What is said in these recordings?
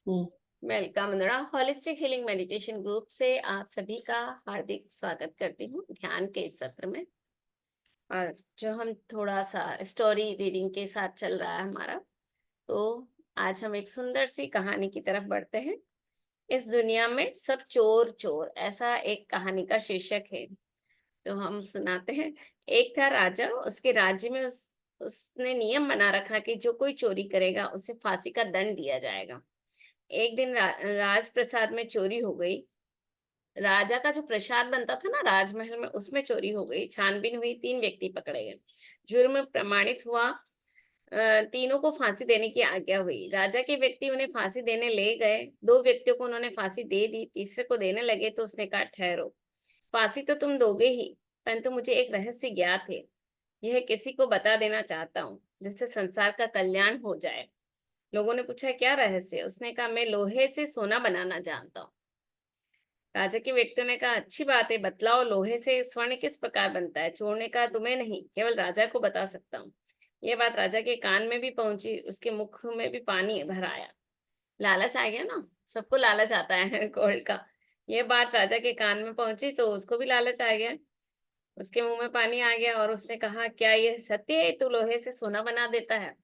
हम्म। Welcome Anura holistic healing meditation group से आप सभी का हार्दिक स्वागत करती हूँ ध्यान के इस सत्र में। और जो हम थोड़ा सा स्टोरी रीडिंग के साथ चल रहा है हमारा, तो आज हम एक सुंदर सी कहानी की तरफ बढ़ते हैं। इस दुनिया में सब चोर चोर, ऐसा एक कहानी का शीर्षक है। तो हम सुनाते हैं। एक था राजा, उसके राज्य में उसने नियम बना रखा कि जो कोई चोरी करेगा उसे फांसी का दंड दिया जाएगा। एक दिन राजप्रसाद में चोरी हो गई। राजा का जो प्रसाद बनता था ना राजमहल में, उसमें चोरी हो गई। छानबीन हुई, 3 व्यक्ति पकड़े गए। जुर्म प्रमाणित हुआ। तीनों को फांसी देने की आज्ञा हुई। राजा के व्यक्ति उन्हें फांसी देने ले गए। 2 व्यक्तियों को उन्होंने फांसी दे दी। तीसरे को देने लगे तो उसने कहा, ठहरो, फांसी तो तुम दोगे ही, परंतु मुझे एक रहस्य ज्ञात है। यह किसी को बता देना चाहता हूँ, जिससे संसार का कल्याण हो जाए। लोगों ने पूछा, क्या रहस्य है? उसने कहा, मैं लोहे से सोना बनाना जानता हूँ। राजा के व्यक्ति ने कहा, अच्छी बात है, बतलाओ, लोहे से स्वर्ण किस प्रकार बनता है? चोर ने कहा, तुम्हें नहीं, केवल राजा को बता सकता हूँ। यह बात राजा के कान में भी पहुंची। उसके मुख में भी पानी भर आया। लालच आ गया ना, सबको लालच आता है गोल्ड का। यह बात राजा के कान में पहुंची तो उसको भी लालच आ गया। उसके मुंह में पानी आ गया और उसने कहा, क्या यह सत्य है, तू लोहे से सोना बना देता है?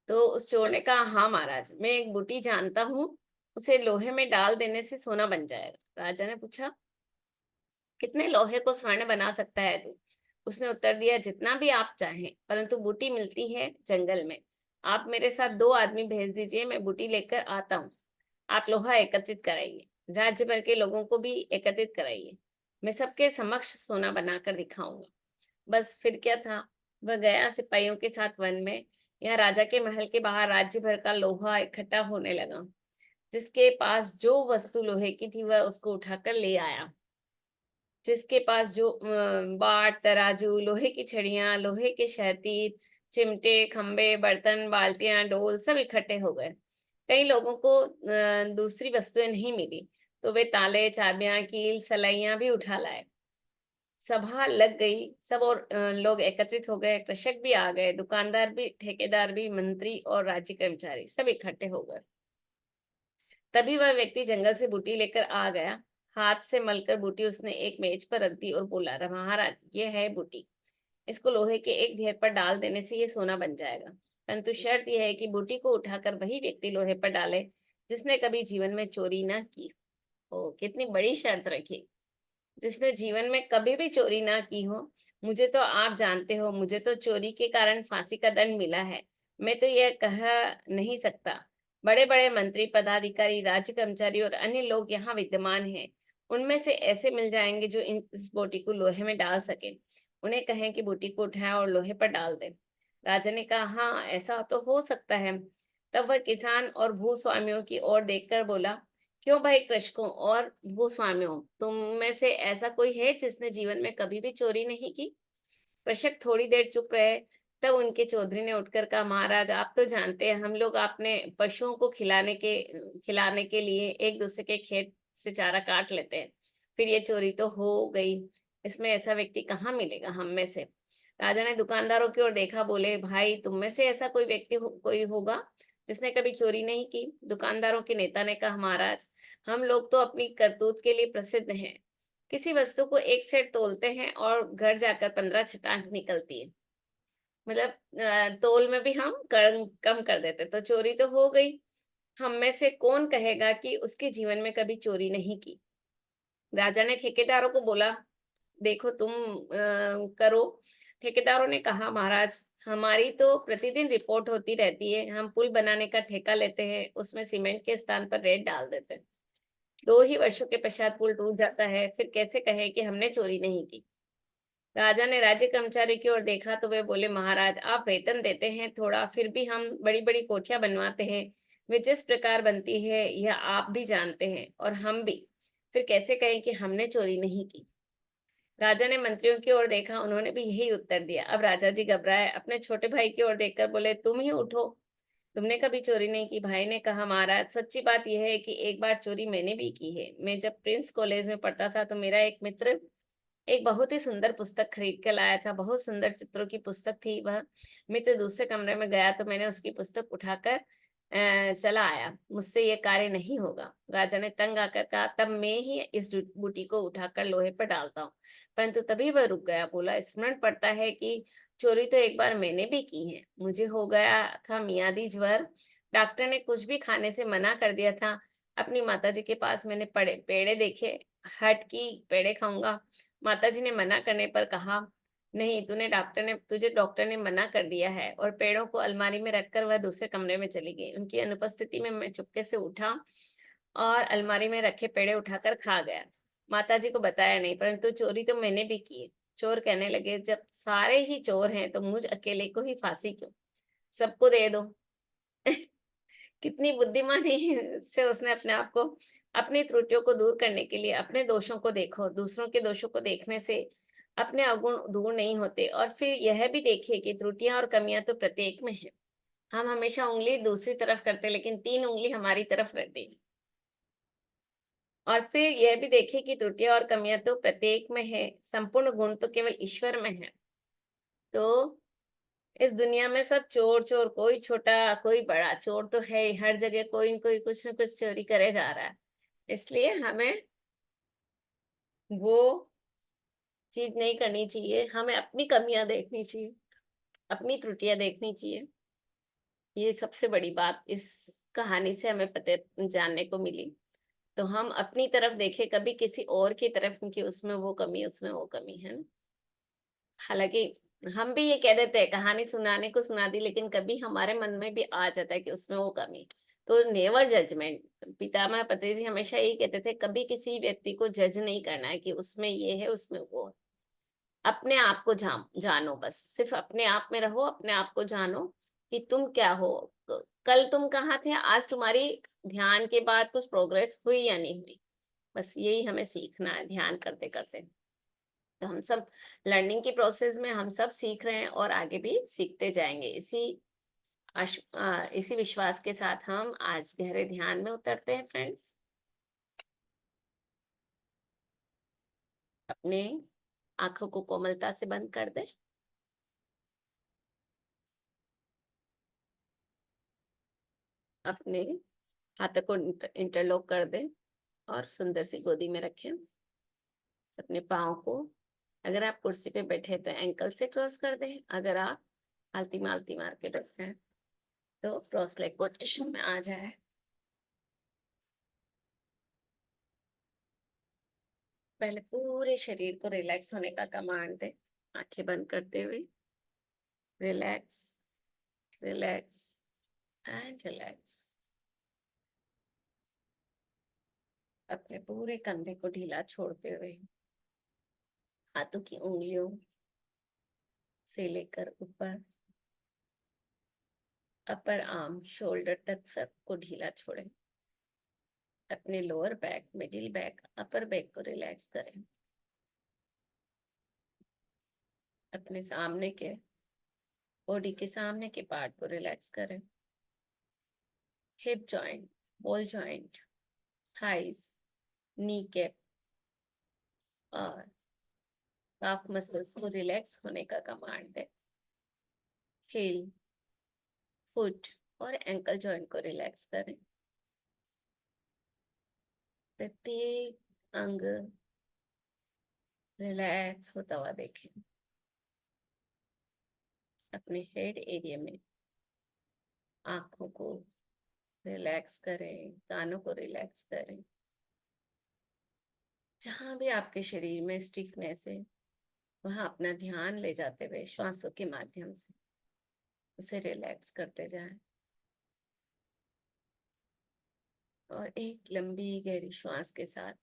तो उस चोर ने कहा, हाँ महाराज, मैं एक बूटी जानता हूँ, उसे लोहे में डाल देने से सोना बन जाएगा। राजा ने पूछा, कितने लोहे को स्वर्ण बना सकता है तू? उसने उत्तर दिया, जितना भी आप चाहें, परंतु बूटी मिलती है जंगल में। आप मेरे साथ 2 आदमी भेज दीजिए, मैं बूटी लेकर आता हूँ। आप लोहा एकत्रित कराइए, राज्य भर के लोगों को भी एकत्रित कराइए। मैं सबके समक्ष सोना बनाकर दिखाऊंगा। बस फिर क्या था, वह गया सिपाहियों के साथ वन में। यहाँ राजा के महल के बाहर राज्य भर का लोहा इकट्ठा होने लगा। जिसके पास जो वस्तु लोहे की थी वह उसको उठाकर ले आया। जिसके पास जो बाट, तराजू, लोहे की छड़ियां, लोहे के शहतीर, चिमटे, खंबे, बर्तन, बाल्टियां, डोल सब इकट्ठे हो गए। कई लोगों को दूसरी वस्तुएं नहीं मिली, तो वे ताले, चाबियां, कील, सलाइयां भी उठा लाए। सभा लग गई, सब और लोग एकत्रित हो गए। कृषक भी आ गए, दुकानदार भी, ठेकेदार भी, मंत्री और राज्य कर्मचारी सब इकट्ठे हो गए। तभी वह व्यक्ति जंगल से बूटी लेकर आ गया। हाथ से मलकर बूटी उसने एक मेज पर रख दी और बोला, महाराज, ये है बूटी। इसको लोहे के एक ढेर पर डाल देने से ये सोना बन जाएगा, परंतु शर्त यह है कि बूटी को उठाकर वही व्यक्ति लोहे पर डाले जिसने कभी जीवन में चोरी ना की। ओ, कितनी बड़ी शर्त रखी! जिसने जीवन में कभी भी चोरी ना की हो। मुझे तो, आप जानते हो, मुझे तो चोरी के कारण फांसी का दंड मिला है। मैं तो यह कह नहीं सकता। बड़े बड़े मंत्री, पदाधिकारी, राज्य कर्मचारी और अन्य लोग यहाँ विद्यमान हैं। उनमें से ऐसे मिल जाएंगे जो इस बोटी को लोहे में डाल सके। उन्हें कहें कि बोटी को उठाए और लोहे पर डाल दे। राजा ने कहा, हाँ, ऐसा तो हो सकता है। तब वह किसान और भूस्वामियों की ओर देखकर बोला, क्यों भाई कृषकों और भूस्वामियों, तुम में से ऐसा कोई है जिसने जीवन में कभी भी चोरी नहीं की? कृषक थोड़ी देर चुप रहे। तब उनके चौधरी ने उठकर कहा, महाराज, आप तो जानते हैं, हम लोग अपने पशुओं को खिलाने के लिए एक दूसरे के खेत से चारा काट लेते हैं। फिर ये चोरी तो हो गई। इसमें ऐसा व्यक्ति कहाँ मिलेगा हम में से? राजा ने दुकानदारों की ओर देखा, बोले, भाई, तुम में से ऐसा कोई व्यक्ति कोई होगा जिसने कभी चोरी नहीं की? दुकानदारों के नेता ने कहा, महाराज, हम लोग तो अपनी करतूत के लिए प्रसिद्ध हैं। किसी वस्तु को एक सेर तोलते हैं और घर जाकर 15 छटाक निकलती है। मतलब तोल में भी हम कम कर देते, तो चोरी तो हो गई। हम में से कौन कहेगा कि उसके जीवन में कभी चोरी नहीं की? राजा ने ठेकेदारों को बोला, देखो, तुम करो। ठेकेदारों ने कहा, महाराज, हमारी तो प्रतिदिन रिपोर्ट होती रहती है। हम पुल बनाने का ठेका लेते हैं, उसमें सीमेंट के स्थान पर रेत डाल देते हैं। 2 ही वर्षों के पश्चात पुल टूट जाता है, फिर कैसे कहें कि हमने चोरी नहीं की? राजा ने राज्य कर्मचारी की ओर देखा तो वे बोले, महाराज, आप वेतन देते हैं थोड़ा, फिर भी हम बड़ी बड़ी कोठियां बनवाते हैं। वे जिस प्रकार बनती है यह आप भी जानते हैं और हम भी। फिर कैसे कहें कि हमने चोरी नहीं की? राजा ने मंत्रियों की ओर देखा, उन्होंने भी यही उत्तर दिया। अब राजा जी घबराए, अपने छोटे भाई की ओर देखकर बोले, तुम ही उठो, तुमने कभी चोरी नहीं की? भाई ने कहा, महाराज, सच्ची बात यह है कि एक बार चोरी मैंने भी की है। मैं जब प्रिंस कॉलेज में पढ़ता था तो मेरा एक मित्र एक बहुत ही सुंदर पुस्तक खरीद के लाया था। बहुत सुंदर चित्रों की पुस्तक थी वह। मित्र दूसरे कमरे में गया तो मैंने उसकी पुस्तक उठाकर चला आया, मुझसे ये कार्य नहीं होगा। राजा ने तंग आकर कहा, तब मैं ही इस बूटी को उठाकर लोहे पर डालता हूँ। परंतु तभी वह रुक गया, बोला, स्मरण पड़ता है कि चोरी तो एक बार मैंने भी की है। मुझे हो गया था मियादी ज्वर, डॉक्टर ने कुछ भी खाने से मना कर दिया था। अपनी माताजी के पास मैंने पेड़े देखे, हट की पेड़े खाऊंगा। माताजी ने मना करने पर कहा, नहीं, तुझे डॉक्टर ने मना कर दिया है। और पेड़ों को अलमारी में रखकर वह दूसरे कमरे में चली गई। उनकी अनुपस्थिति में मैं चुपके से उठा और अलमारी में रखे पेड़े उठाकर खा गया। माताजी को बताया नहीं, परंतु चोरी तो मैंने भी की है। चोर कहने लगे, जब सारे ही चोर हैं तो मुझ अकेले को ही फांसी क्यों, सबको दे दो। कितनी बुद्धिमानी से उसने अपने आप को, अपनी त्रुटियों को दूर करने के लिए, अपने दोषों को देखो, दूसरों के दोषों को देखने से अपने अवगुण दूर नहीं होते। और फिर यह भी देखिए कि त्रुटियां और कमियां तो प्रत्येक में है। हम हमेशा उंगली दूसरी तरफ करते, लेकिन 3 उंगली हमारी तरफ रहती है। और फिर यह भी देखिए कि त्रुटियां और कमियां तो प्रत्येक में है, संपूर्ण गुण तो केवल ईश्वर में है। तो इस दुनिया में सब चोर चोर, कोई छोटा कोई बड़ा, चोर तो है ही, हर जगह कोई न कोई कुछ न कुछ चोरी करे जा रहा है। इसलिए हमें वो चीज नहीं करनी चाहिए, हमें अपनी कमियां देखनी चाहिए, अपनी त्रुटियां देखनी चाहिए। ये सबसे बड़ी बात इस कहानी से हमें पता जानने को मिली। तो हम अपनी तरफ देखें, कभी किसी और की तरफ, कि उसमें वो कमी, उसमें वो कमी है ना। हालांकि हम भी ये कह देते हैं, कहानी सुनाने को सुना दी, लेकिन कभी हमारे मन में भी आ जाता है कि उसमें वो कमी। तो नेवर जजमेंट, पितामह पत्रिजी हमेशा यही कहते थे, कभी किसी व्यक्ति को जज नहीं करना है कि उसमें ये है, उसमें वो है। अपने आप को जानो, बस सिर्फ अपने आप में रहो, अपने आप को जानो कि तुम क्या हो। कल तुम कहाँ थे, आज तुम्हारी ध्यान के बाद कुछ प्रोग्रेस हुई या नहीं हुई। बस यही हमें सीखना है ध्यान करते करते। तो हम सब लर्निंग की प्रोसेस में हम सब सीख रहे हैं और आगे भी सीखते जाएंगे। इसी विश्वास के साथ हम आज गहरे ध्यान में उतरते हैं फ्रेंड्स। अपने आंखों को कोमलता से बंद कर दें। अपने हाथों को इंटरलॉक कर दें और सुंदर सी गोदी में रखें। अपने पाँव को, अगर आप कुर्सी पे बैठे तो एंकल से क्रॉस कर दें। अगर आप आलती मालती मार के बैठे हैं तो क्रॉस लेग पोजीशन में आ जाए। पहले पूरे शरीर को रिलैक्स होने का कमांड दे, आंखें बंद करते हुए। Relax, relax and relax. अपने पूरे कंधे को ढीला छोड़ते हुए हाथों की उंगलियों से लेकर ऊपर अपर आर्म, शोल्डर तक सबको ढीला छोड़ें। अपने lower back, middle back, upper back को रिलैक्स करें। अपने सामने के बॉडी के सामने के पार्ट को रिलैक्स करें। Hip joint, ball joint, thighs, knee cap और काफ मसल्स को रिलैक्स होने का कमांड दें। हिल, फुट और एंकल जॉइंट को रिलैक्स करें। प्रत्येक अंग रिलैक्स होता हुआ देखें। अपने हेड एरिया में आंखों को रिलैक्स करें, कानों को रिलैक्स करें। जहां भी आपके शरीर में स्टिफनेस है, वहां अपना ध्यान ले जाते हुए श्वासों के माध्यम से उसे रिलैक्स करते जाएं। और एक लंबी गहरी श्वास के साथ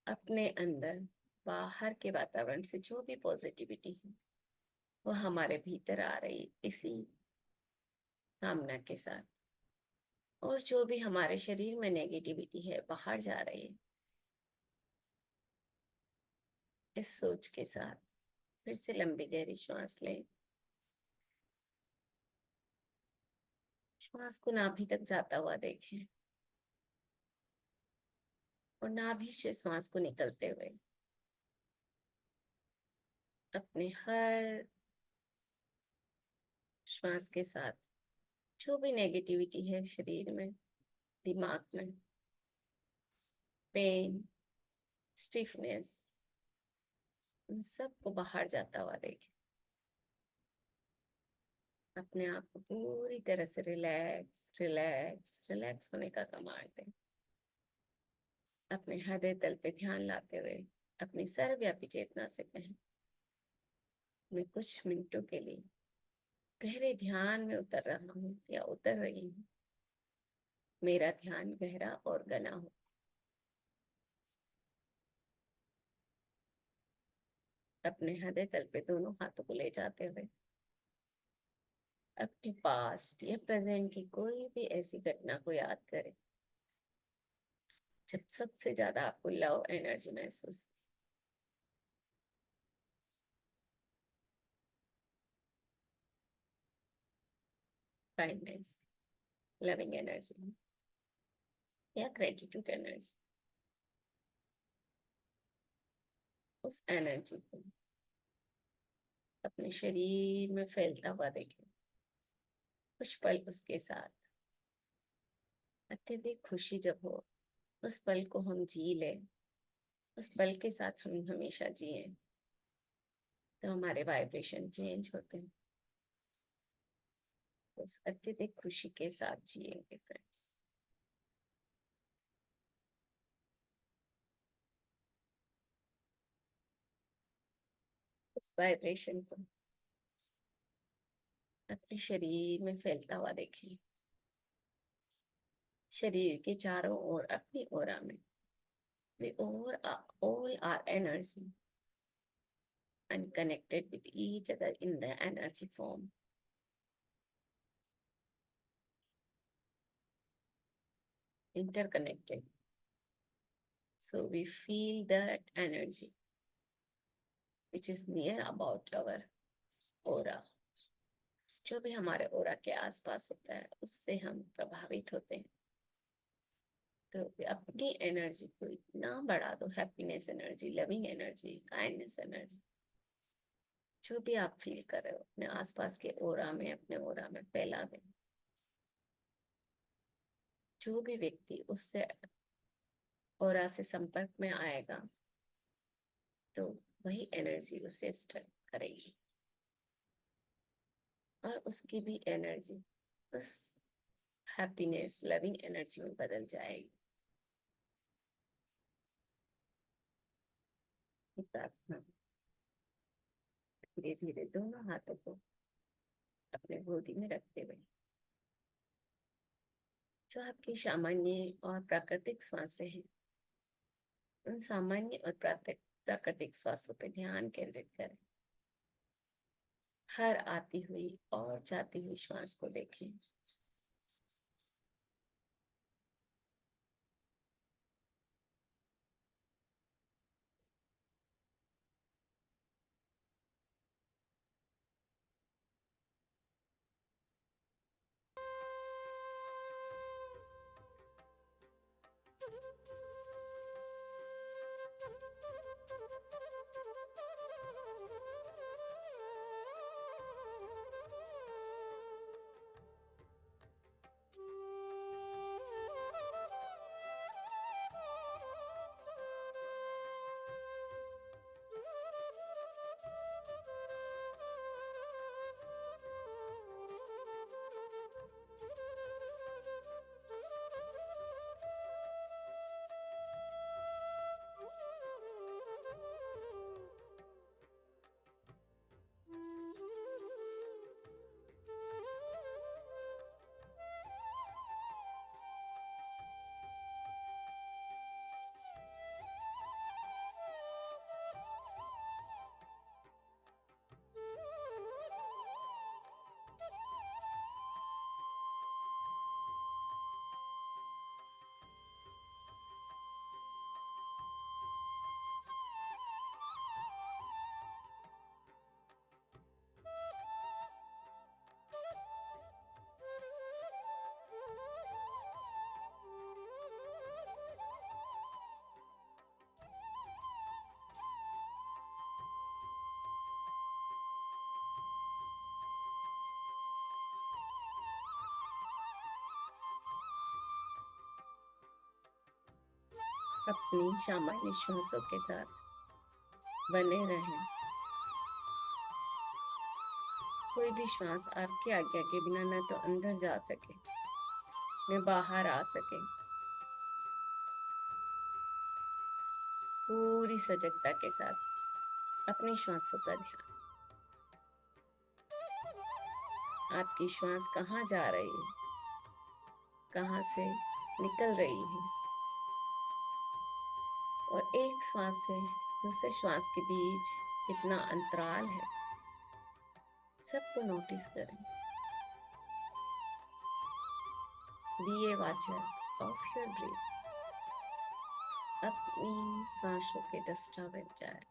अपने अंदर बाहर के वातावरण से जो भी पॉजिटिविटी है वो हमारे भीतर आ रही, इसी कामना के साथ। और जो भी हमारे शरीर में नेगेटिविटी है बाहर जा रही है, इस सोच के साथ फिर से लंबी गहरी श्वास लें। श्वास को नाभि तक जाता हुआ देखें और नाभि से श्वास को निकलते हुए अपने हर श्वास के साथ जो भी नेगेटिविटी है शरीर में, दिमाग में, पेन, स्टिफनेस, उन सबको बाहर जाता हुआ देखें। अपने आप को पूरी तरह से रिलैक्स रिलैक्स रिलैक्स होने का कमांड दें। अपने हृदय तल पे ध्यान लाते हुए अपनी सर्वव्यापी चेतना से कहें, मैं कुछ मिनटों के लिए गहरे ध्यान में उतर रहा हूँ या उतर रही हूँ। मेरा ध्यान गहरा और घना हो। अपने हृदय तल पे दोनों हाथों को ले जाते हुए अपने पास्ट या प्रेजेंट की कोई भी ऐसी घटना को याद करें जब सबसे ज्यादा आपको लव एनर्जी महसूस, काइंडनेस, लविंग एनर्जी या ग्रेटिट्यूड एनर्जी। उस एनर्जी को अपने शरीर में फैलता हुआ देखें। कुछ पल उसके साथ अत्यधिक खुशी जब हो, उस पल को हम जी लें, उस पल के साथ हम हमेशा जिए, तो हमारे वाइब्रेशन चेंज होते हैं। उस अत्यधिक खुशी के साथ जिएंगे फ्रेंड्स। उस वाइब्रेशन को अपने शरीर में फैलता हुआ देखें। शरीर के चारों ओर अपनी ओरा में we all our energy and connected with each other in the energy form. Interconnected. So we feel that energy which is near about our aura. जो भी हमारे ओरा के आसपास होता है उससे हम प्रभावित होते हैं। तो अपनी एनर्जी को इतना बढ़ा दो, happiness energy, loving energy, kindness energy, जो भी आप फील कर रहे हो अपने आसपास के ओरा में, अपने ओरा में फैला दें। जो भी व्यक्ति उससे ओरा से संपर्क में आएगा तो वही एनर्जी उसे स्ट्रक करेगी और उसकी भी एनर्जी उस हैप्पीनेस लविंग एनर्जी में बदल जाएगी। प्रार्थना, धीरे धीरे दोनों हाथों को अपने गोदी में रखते हुए जो आपकी सामान्य और प्राकृतिक श्वासें हैं, उन सामान्य और प्राकृतिक श्वासों पर ध्यान केंद्रित करें। हर आती हुई और जाती हुई श्वास को देखें। अपनी सामान्य श्वासों के साथ बने रहें। कोई भी श्वास आपकी आज्ञा के बिना न तो अंदर जा सके न बाहर आ सके। पूरी सजगता के साथ अपनी श्वासों का ध्यान। आपकी श्वास कहाँ जा रही है, कहाँ से निकल रही है, और एक श्वास से दूसरे श्वास के बीच कितना अंतराल है, सबको नोटिस करें। Be a watcher of your breath. अपनी श्वासों के दृष्टा बन जाए।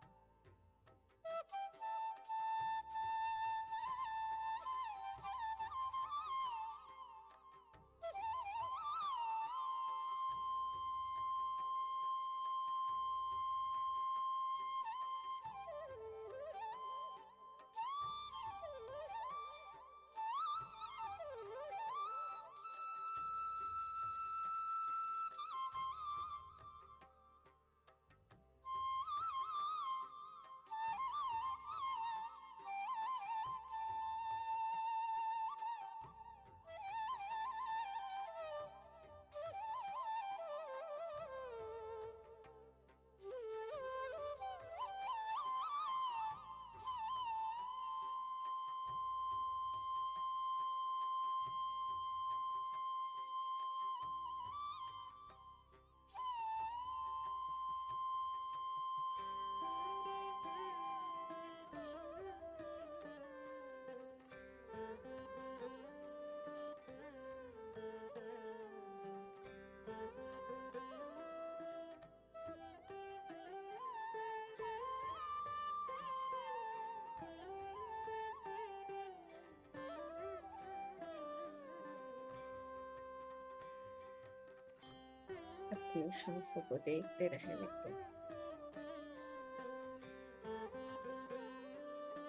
अपनी श्वासों को देखते रहने को।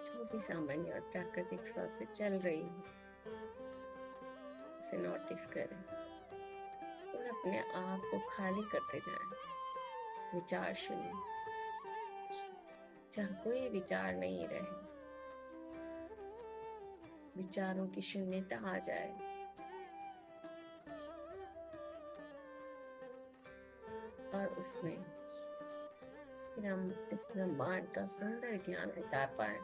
जो भी सामान्य और प्राकृतिक श्वास से चल रही हो उसे नोटिस करें और अपने आप को खाली करते जाएं। विचार शून्य, जहाँ कोई विचार नहीं रहे, विचारों की शून्यता आ जाए। और उसमें फिर हम इस ब्रह्मांड का सुंदर ज्ञान उतार पाए।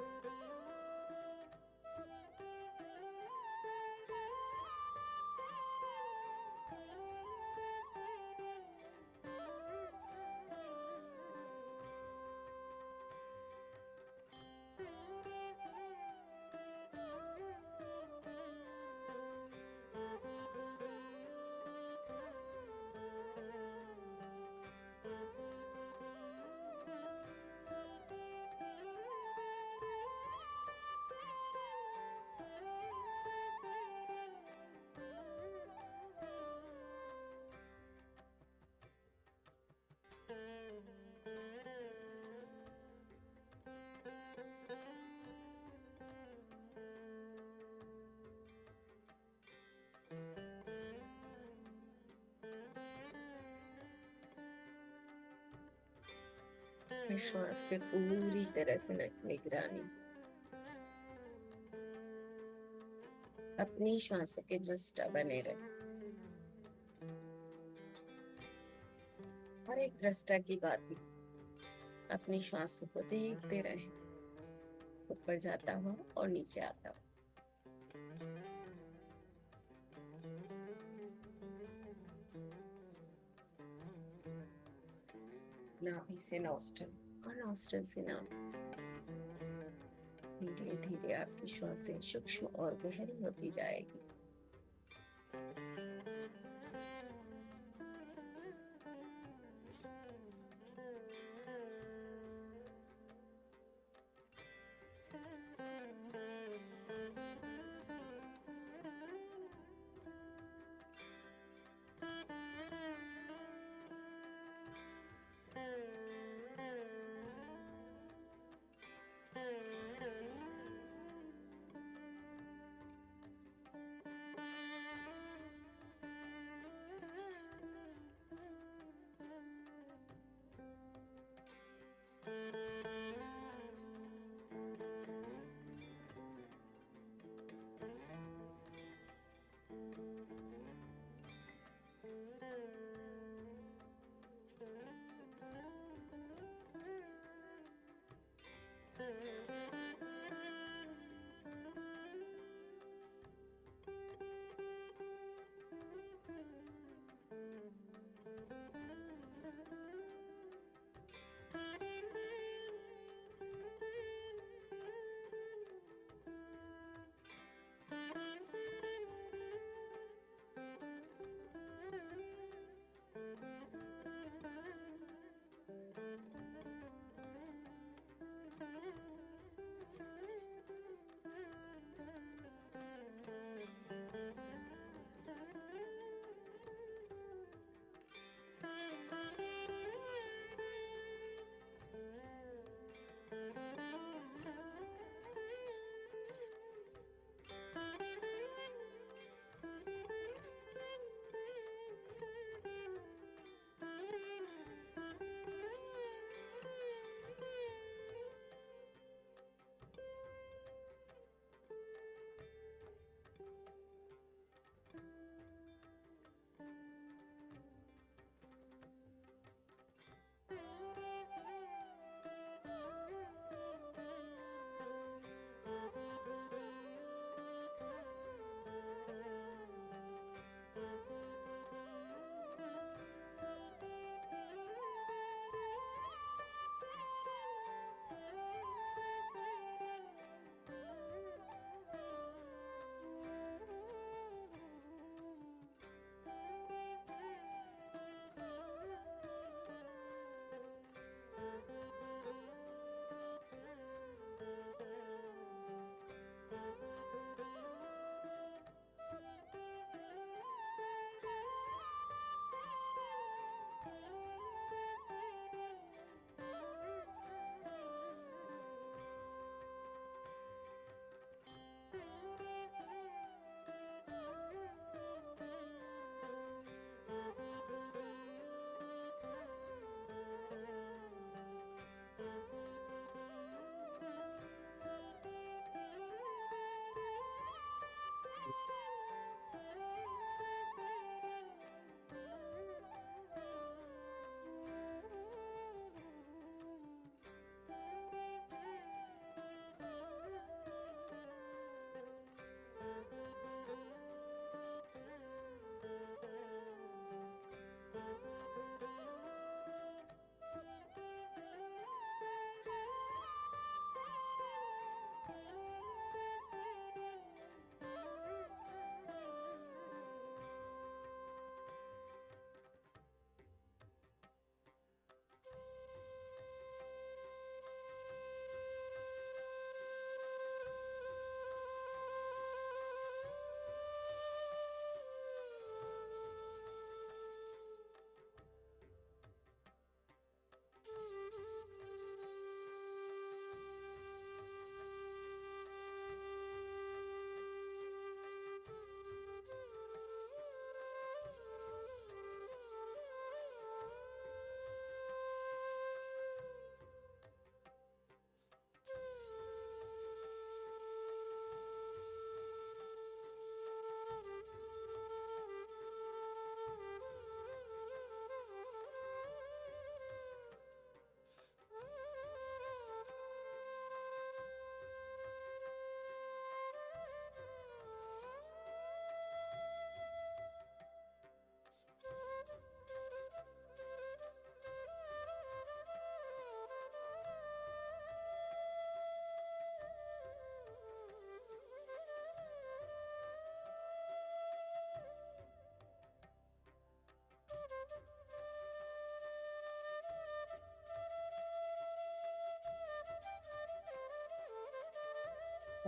श्वास पे पूरी तरह से निगरानी। अपनी श्वासों के दृष्टा बने रहे। और एक दृष्टा की बात भी, अपनी श्वासों को देखते रहे, ऊपर जाता हुआ और नीचे आता हुआ। नाभि से नॉस्ट्रल और नॉस्ट्रल से नाभि। धीरे धीरे आपकी श्वासें सूक्ष्म और गहरी होती जाएगी।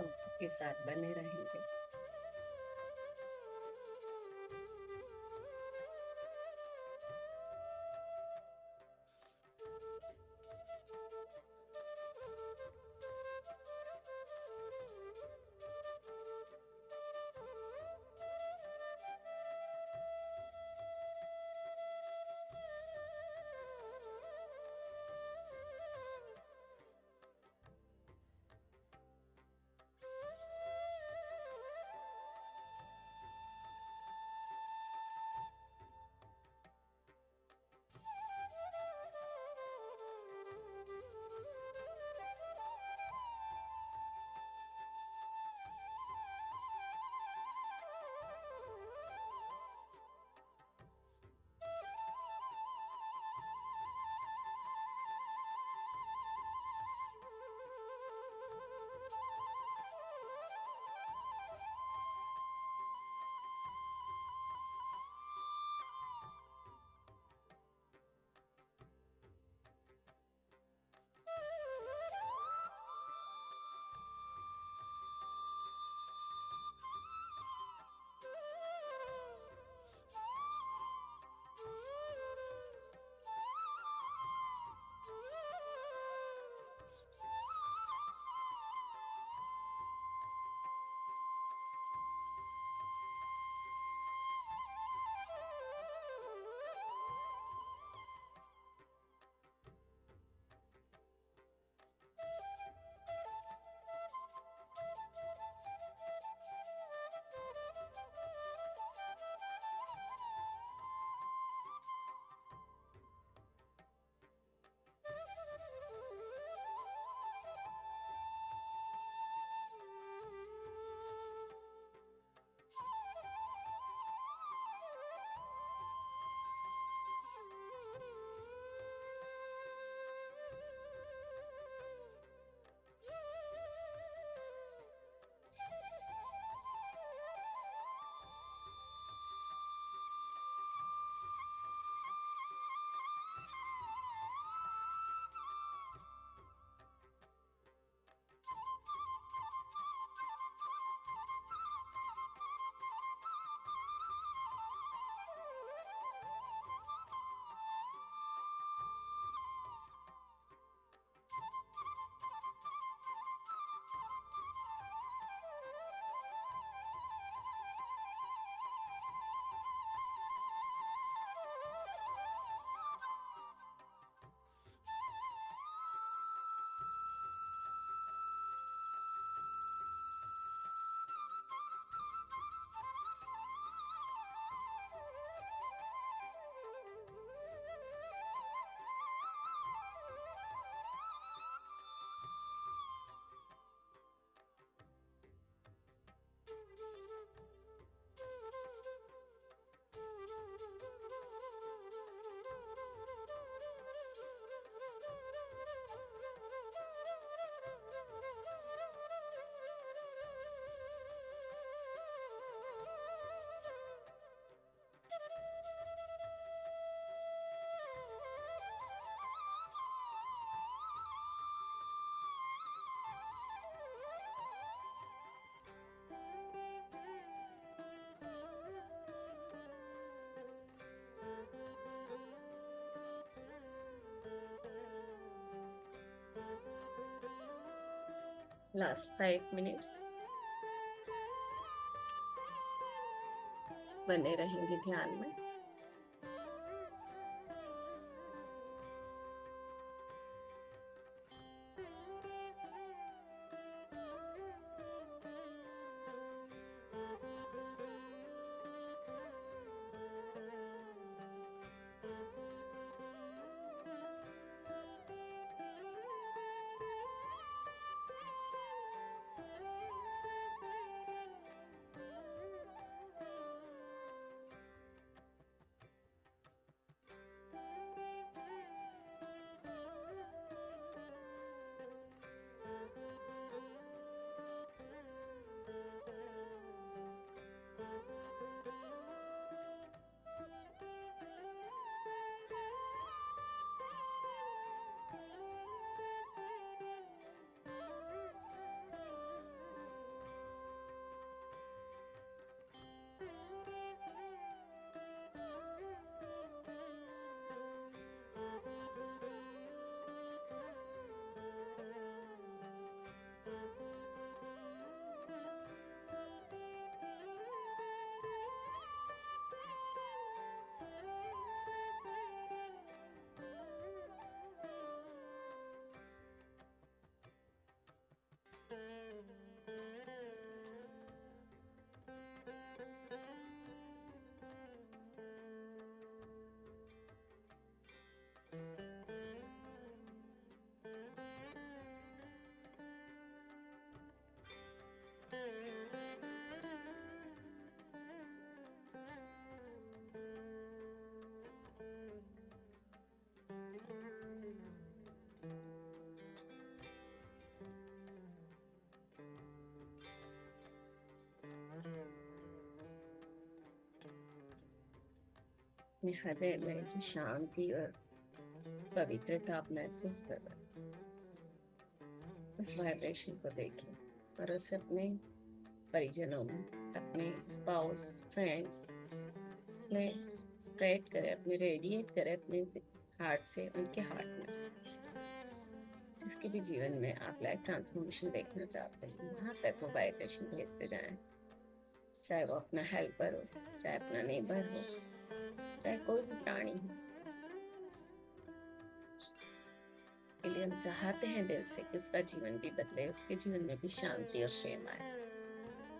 उसी के साथ बने रहेंगे। लास्ट 5 मिनट्स बने रहेंगे ध्यान में। अपने हृदय में जो शांति और पवित्रता आप महसूस कर रहे हैं, उस वाइब्रेशन को देखिए और उसे अपने परिजनों में, अपने स्पाउस, फ्रेंड्स में स्प्रेड करें, अपने रेडिएट करें अपने हार्ट से उनके हार्ट में। जिसके भी जीवन में आप लाइफ ट्रांसफॉर्मेशन देखना चाहते हैं, वहां तक वो वाइब्रेशन भेजते जाएं। चाहे वो अपना हेल्पर हो, चाहे अपना नेबर हो, चाहे कोई भी प्राणी हो। इसके लिए हम चाहते हैं दिल से कि उसका जीवन भी बदले, उसके जीवन में भी शांति और प्रेम आए।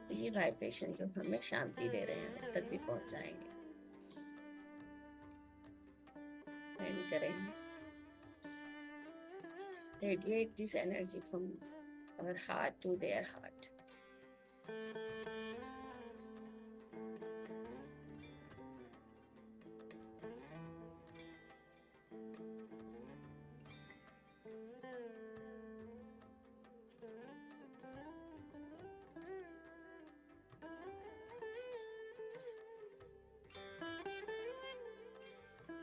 तो ये वाइब्रेशन जो हमें शांति दे रहे हैं उस तक भी पहुंचाएंगे, सेंड करेंगे। Radiate this energy from our heart to their heart.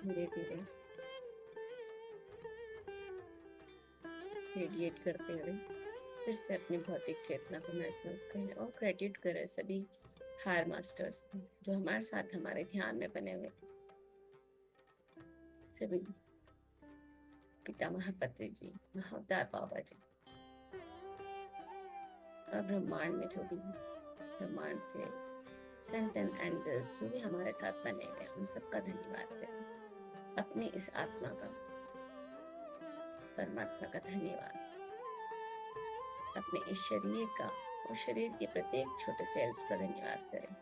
धीरे धीरे रेडिएट करते हुए फिर से अपनी भौतिक चेतना को महसूस करें और ग्रेटिट्यूड करें सभी हायर मास्टर्स को जो हमारे साथ हमारे ध्यान में बने हुए थे। सभी पितामह पत्री जी, महाअवतार बाबा जी और ब्रह्मांड में जो भी ब्रह्मांड से सेंट एंड एंजल्स जो भी हमारे साथ बने हुए, उन सबका धन्यवाद करें। अपनी इस आत्मा का, परमात्मा का धन्यवाद, अपने इस शरीर का और शरीर के प्रत्येक छोटे सेल्स का धन्यवाद करें।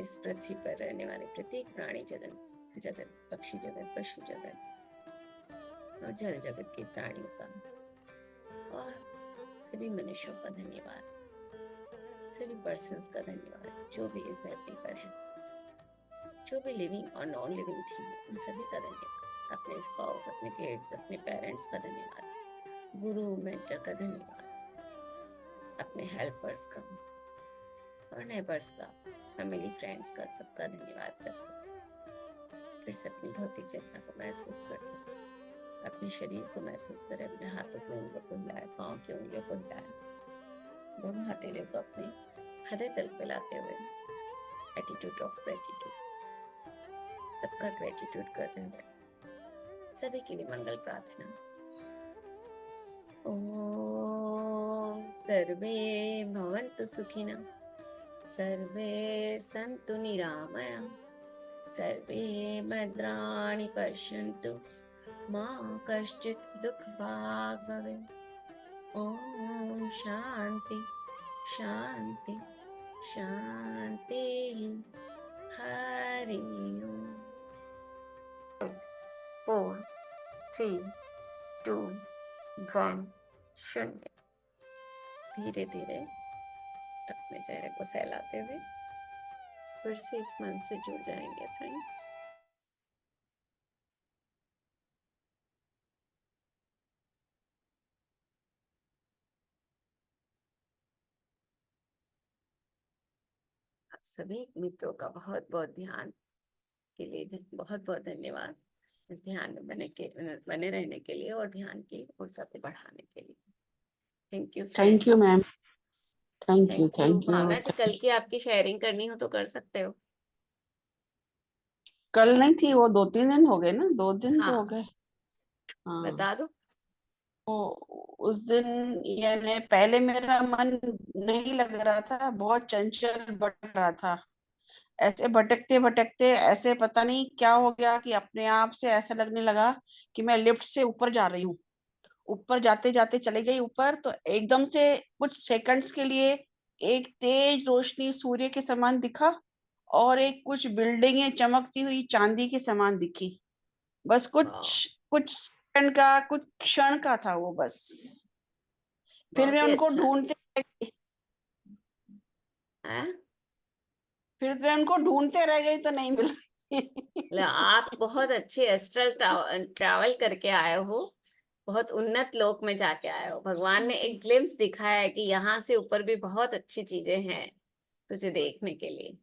इस पृथ्वी पर रहने वाले प्रत्येक प्राणी जगत, पक्षी जगत, पशु जगत और जल जगत के प्राणियों का और सभी मनुष्यों का धन्यवाद, सभी पर्सन्स का धन्यवाद जो भी इस धरती पर है, जो भी लिविंग और नॉन लिविंग थी, उन सभी का धन्यवाद। अपने स्पाउस, अपने किड्स, अपने पेरेंट्स का धन्यवाद, गुरु मेंटर का धन्यवाद, अपने हेल्पर्स का और नेबर्स का, फैमिली फ्रेंड्स का, सबका धन्यवाद करते। फिर से अपनी भौतिक चेतना को महसूस करते, अपने शरीर को महसूस करें, अपने हाथों की उंगलियों को हिलाए, पाँव की उंगलियों को हिलाए, दोनों हथेलियों को अपने हृदय तल पे लाते हुए एटीट्यूड ऑफ ग्रेटिट्यूड, सबका ग्रेटिट्यूड करते हुए सभी के लिए मंगल प्रार्थना। ओम सर्वे भवन्तु सुखिनः, सर्वे सन्तु निरामयाः, सर्वे भद्राणि पश्यन्तु, मा कश्चित् दुःखभाग् भवेत्। ओम शांति शांति शांति। हरि ओम। 4 3 2 1 शून्य। धीरे धीरे अपने चेहरे को सहलाते हुए फिर से इस मन से जुड़ जाएंगे फ्रेंड्स। आप सभी मित्रों का बहुत बहुत ध्यान के लिए बहुत बहुत धन्यवाद। इस ध्यान में बने रहने के लिए और ध्यान की ऊर्जा को बढ़ाने के लिए। Thank you ma'am. Thank you Bhavna ji, कल की आपकी शेयरिंग करनी हो तो कर सकते हो। कल नहीं थी वो, 2-3 दिन हो गए ना, 2 दिन तो हो हाँ, गए। हाँ, बता दो। तो उस दिन यानी पहले मेरा मन नहीं लग रहा था, बहुत चंचल भटक रहा था। ऐसे भटकते भटकते ऐसे पता नहीं क्या हो गया कि अपने आप से ऐसा लगने लगा कि मैं लिफ्ट से ऊपर जा रही हूँ। ऊपर जाते जाते चले गई ऊपर, तो एकदम से कुछ सेकंड्स के लिए एक तेज रोशनी सूर्य के समान दिखा और एक कुछ बिल्डिंगें चमकती हुई चांदी के समान दिखी। बस वाह, कुछ सेकंड का, कुछ क्षण का था वो बस। फिर मैं बहुत ही उनको अच्छा ढूंढते रह गई, है। फिर मैं उनको ढूंढते रह गई तो नहीं मिल रही। आप बहुत अच्छे एस्ट्रल ट्रैवल करके आए हो, बहुत उन्नत लोक में जाके आए हो। भगवान ने एक ग्लिम्स दिखाया है कि यहाँ से ऊपर भी बहुत अच्छी चीजें हैं तुझे देखने के लिए।